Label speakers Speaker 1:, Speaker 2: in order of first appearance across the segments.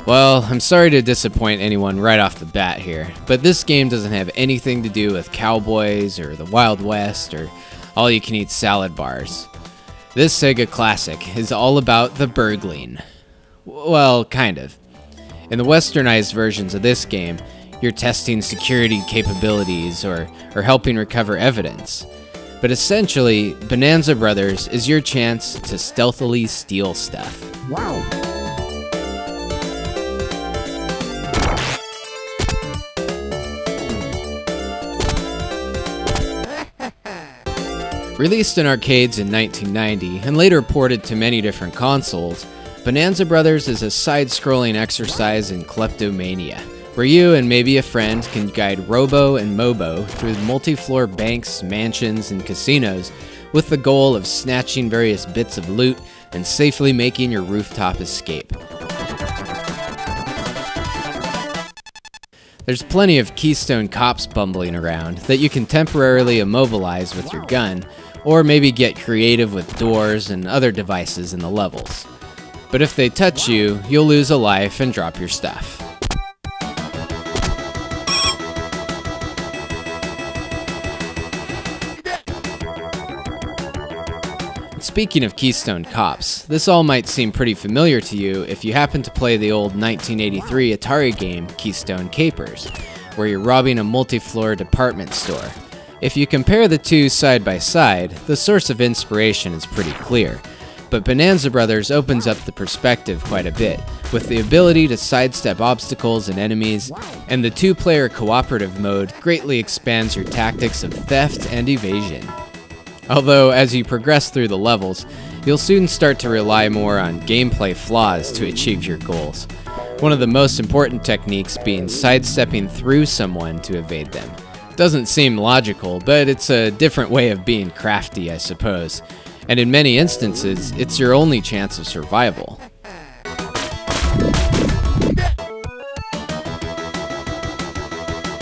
Speaker 1: Well, I'm sorry to disappoint anyone right off the bat here, but this game doesn't have anything to do with cowboys or the Wild West or all-you-can-eat salad bars. This Sega classic is all about the burgling. Well, kind of. In the westernized versions of this game, you're testing security capabilities or helping recover evidence. But essentially, Bonanza Bros is your chance to stealthily steal stuff.
Speaker 2: Wow.
Speaker 1: Released in arcades in 1990 and later ported to many different consoles, Bonanza Bros is a side-scrolling exercise in kleptomania, where you and maybe a friend can guide Robo and Mobo through multi-floor banks, mansions, and casinos with the goal of snatching various bits of loot and safely making your rooftop escape. There's plenty of Keystone cops bumbling around that you can temporarily immobilize with your gun, or maybe get creative with doors and other devices in the levels. But if they touch you, you'll lose a life and drop your stuff. Speaking of Keystone Cops, this all might seem pretty familiar to you if you happen to play the old 1983 Atari game Keystone Capers, where you're robbing a multi-floor department store. If you compare the two side by side, the source of inspiration is pretty clear, but Bonanza Bros opens up the perspective quite a bit, with the ability to sidestep obstacles and enemies, and the two-player cooperative mode greatly expands your tactics of theft and evasion. Although, as you progress through the levels, you'll soon start to rely more on gameplay flaws to achieve your goals. One of the most important techniques being sidestepping through someone to evade them. Doesn't seem logical, but it's a different way of being crafty, I suppose. And in many instances, it's your only chance of survival.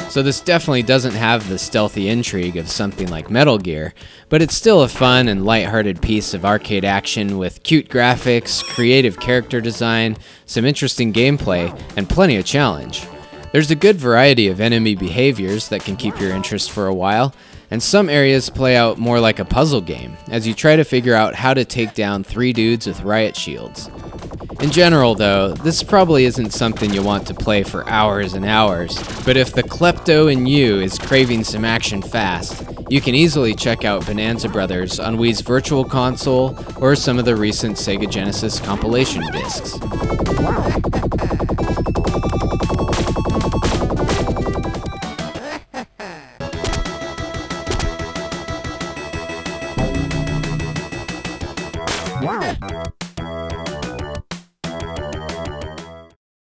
Speaker 1: So this definitely doesn't have the stealthy intrigue of something like Metal Gear, but it's still a fun and lighthearted piece of arcade action with cute graphics, creative character design, some interesting gameplay, and plenty of challenge. There's a good variety of enemy behaviors that can keep your interest for a while, and some areas play out more like a puzzle game, as you try to figure out how to take down 3 dudes with riot shields. In general though, this probably isn't something you want to play for hours and hours, but if the klepto in you is craving some action fast, you can easily check out Bonanza Bros on Wii's Virtual Console or some of the recent Sega Genesis compilation discs.
Speaker 2: Wow.